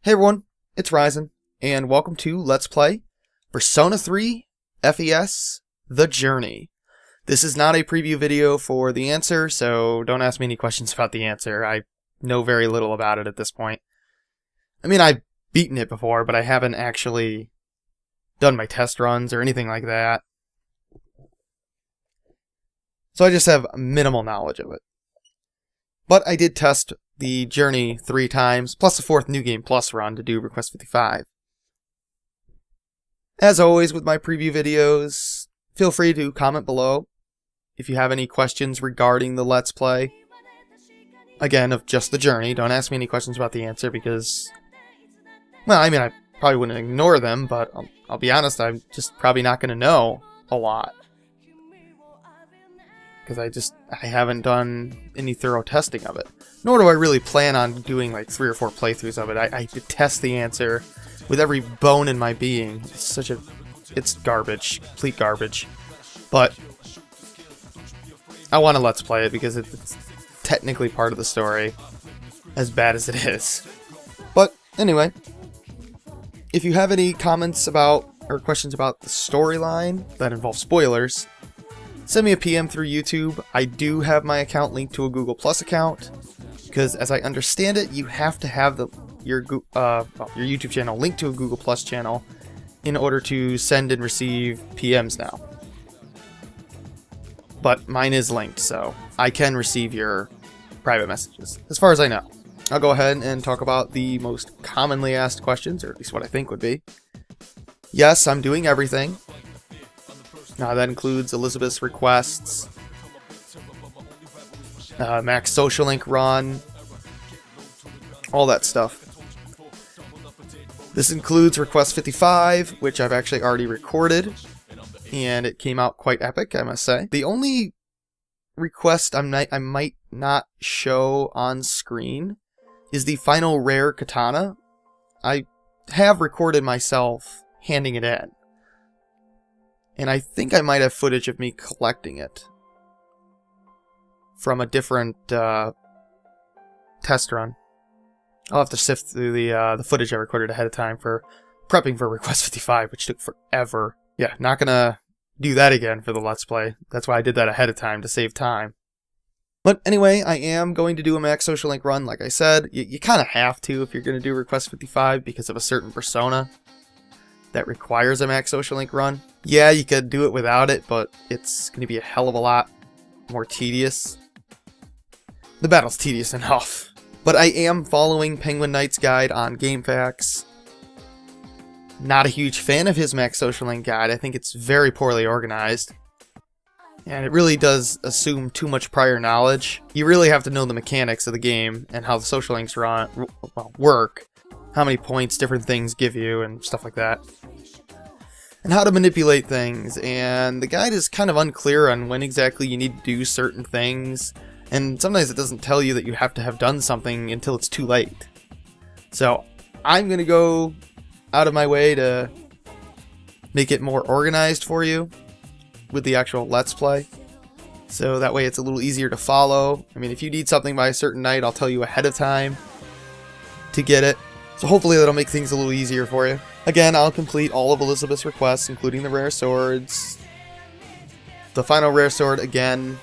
Hey everyone, it's Ryzen, and welcome to Let's Play Persona 3 FES The Journey. This is not a preview video for the answer, so don't ask me any questions about the answer. I know very little about it at this point. I mean, I've beaten it before, but I haven't actually done my test runs or anything like that. So I just have minimal knowledge of it. But I did test the Journey 3 times, plus a 4th New Game Plus run to do Request 55. As always with my preview videos, feel free to comment below if you have any questions regarding the Let's Play. Again, of just the Journey. Don't ask me any questions about the answer because, well, I mean, I probably wouldn't ignore them, but I'll be honest, I'm just probably not going to know a lot. Because I haven't done any thorough testing of it. Nor do I really plan on doing like 3 or 4 playthroughs of it. I detest the answer with every bone in my being. It's garbage, complete garbage. But I want to Let's Play it because it's technically part of the story, as bad as it is. But anyway, if you have any comments about or questions about the storyline that involve spoilers, send me a PM through YouTube. I do have my account linked to a Google Plus account, because as I understand it, you have to have your YouTube channel linked to a Google Plus channel in order to send and receive PMs now. But mine is linked, so I can receive your private messages, as far as I know. I'll go ahead and talk about the most commonly asked questions, or at least what I think would be. Yes, I'm doing everything. That includes Elizabeth's requests, Max Social Link run, all that stuff. This includes Request 55, which I've actually already recorded, and it came out quite epic, I must say. The only request I might not show on screen is the final rare katana. I have recorded myself handing it in. And I think I might have footage of me collecting it from a different test run. I'll have to sift through the footage I recorded ahead of time for prepping for Request 55, which took forever. Yeah, not gonna do that again for the Let's Play. That's why I did that ahead of time, to save time. But anyway, I am going to do a Max Social Link run, like I said. You kind of have to if you're going to do Request 55 because of a certain persona that requires a Max Social Link run. Yeah, you could do it without it, but it's going to be a hell of a lot more tedious. The battle's tedious enough. But I am following Penguin Knight's guide on GameFAQs. Not a huge fan of his Max Social Link guide. I think it's very poorly organized. And it really does assume too much prior knowledge. You really have to know the mechanics of the game and how the social links work. How many points different things give you and stuff like that. And how to manipulate things, and the guide is kind of unclear on when exactly you need to do certain things, and sometimes it doesn't tell you that you have to have done something until it's too late. So I'm going to go out of my way to make it more organized for you with the actual Let's Play, so that way it's a little easier to follow. I mean, if you need something by a certain night, I'll tell you ahead of time to get it. So hopefully that'll make things a little easier for you. Again, I'll complete all of Elizabeth's requests, including the rare swords. The final rare sword, again,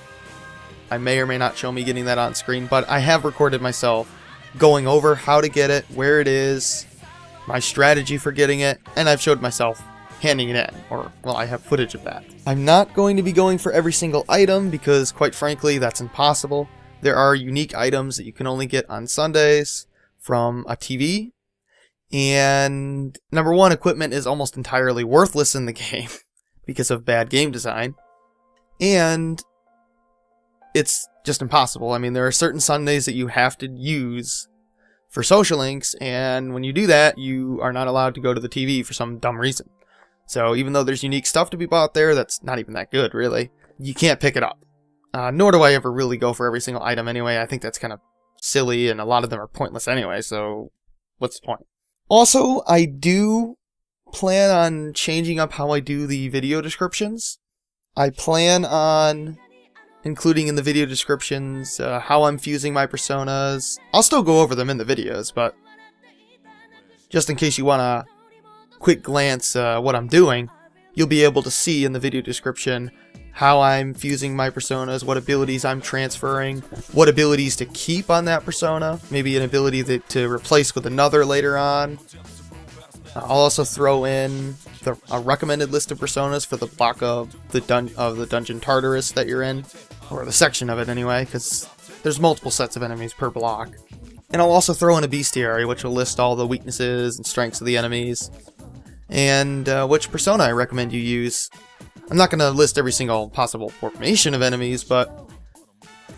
I may or may not show me getting that on screen, but I have recorded myself going over how to get it, where it is, my strategy for getting it, and I've showed myself handing it in, or, well, I have footage of that. I'm not going to be going for every single item because, quite frankly, that's impossible. There are unique items that you can only get on Sundays from a TV. And number one, equipment is almost entirely worthless in the game because of bad game design. And it's just impossible. I mean, there are certain Sundays that you have to use for social links, and when you do that, you are not allowed to go to the TV for some dumb reason. So even though there's unique stuff to be bought there, that's not even that good, really. You can't pick it up. Nor do I ever really go for every single item anyway. I think that's kind of silly, and a lot of them are pointless anyway, so what's the point? Also, I do plan on changing up how I do the video descriptions. I plan on including in the video descriptions how I'm fusing my personas. I'll still go over them in the videos, but Just in case you want to quick glance what I'm doing, you'll be able to see in the video description how I'm fusing my personas, what abilities I'm transferring, what abilities to keep on that persona, maybe an ability to replace with another later on. I'll also throw in a recommended list of personas for the block of the Dungeon Tartarus that you're in, or the section of it anyway, because there's multiple sets of enemies per block. And I'll also throw in a bestiary, which will list all the weaknesses and strengths of the enemies, and which persona I recommend you use. I'm not going to list every single possible formation of enemies, but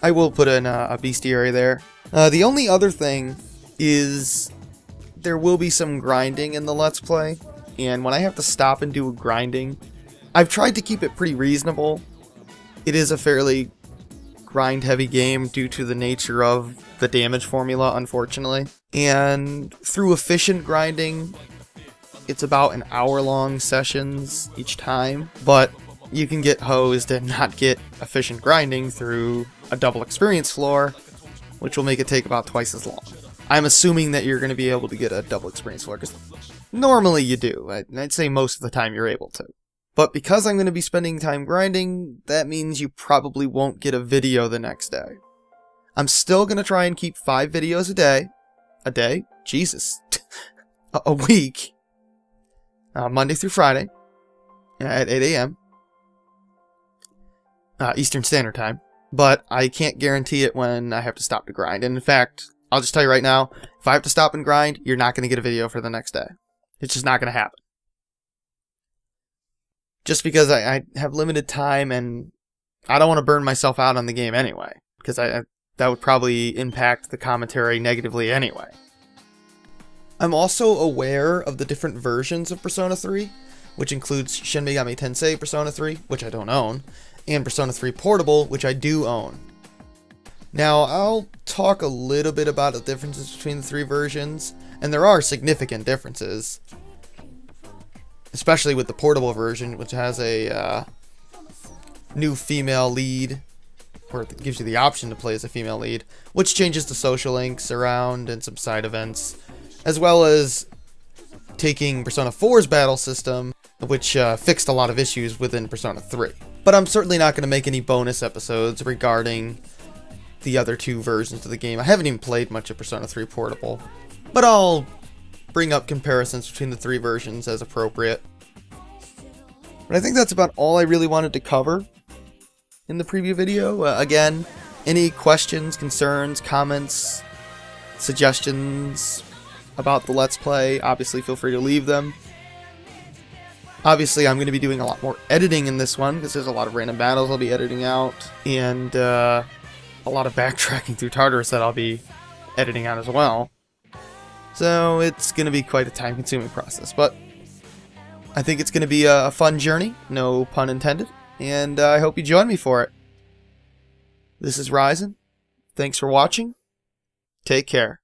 I will put in a bestiary there. The only other thing is there will be some grinding in the Let's Play, and when I have to stop and do grinding, I've tried to keep it pretty reasonable. It is a fairly grind-heavy game due to the nature of the damage formula, unfortunately. And through efficient grinding, it's about an hour-long sessions each time, but you can get hosed and not get efficient grinding through a double experience floor, which will make it take about twice as long. I'm assuming that you're going to be able to get a double experience floor, because normally you do. I'd say most of the time you're able to. But because I'm going to be spending time grinding, that means you probably won't get a video the next day. I'm still going to try and keep 5 videos a day. A day? Jesus. A week. Monday through Friday at 8 a.m. Eastern Standard Time. But I can't guarantee it when I have to stop to grind. And in fact, I'll just tell you right now, if I have to stop and grind, you're not going to get a video for the next day. It's just not going to happen. Just because I have limited time and I don't want to burn myself out on the game anyway. Because that would probably impact the commentary negatively anyway. I'm also aware of the different versions of Persona 3, which includes Shin Megami Tensei Persona 3, which I don't own, and Persona 3 Portable, which I do own. Now, I'll talk a little bit about the differences between the 3 versions, and there are significant differences. Especially with the Portable version, which has a new female lead, or it gives you the option to play as a female lead, which changes the social links around and some side events, as well as taking Persona 4's battle system, which fixed a lot of issues within Persona 3. But I'm certainly not going to make any bonus episodes regarding the other 2 versions of the game. I haven't even played much of Persona 3 Portable, but I'll bring up comparisons between the 3 versions as appropriate. But I think that's about all I really wanted to cover in the preview video. Again, any questions, concerns, comments, suggestions about the Let's Play, obviously feel free to leave them. Obviously, I'm going to be doing a lot more editing in this one, because there's a lot of random battles I'll be editing out, and a lot of backtracking through Tartarus that I'll be editing out as well. So it's going to be quite a time-consuming process, but I think it's going to be a fun journey, no pun intended, and I hope you join me for it. This is Ryzen. Thanks for watching. Take care.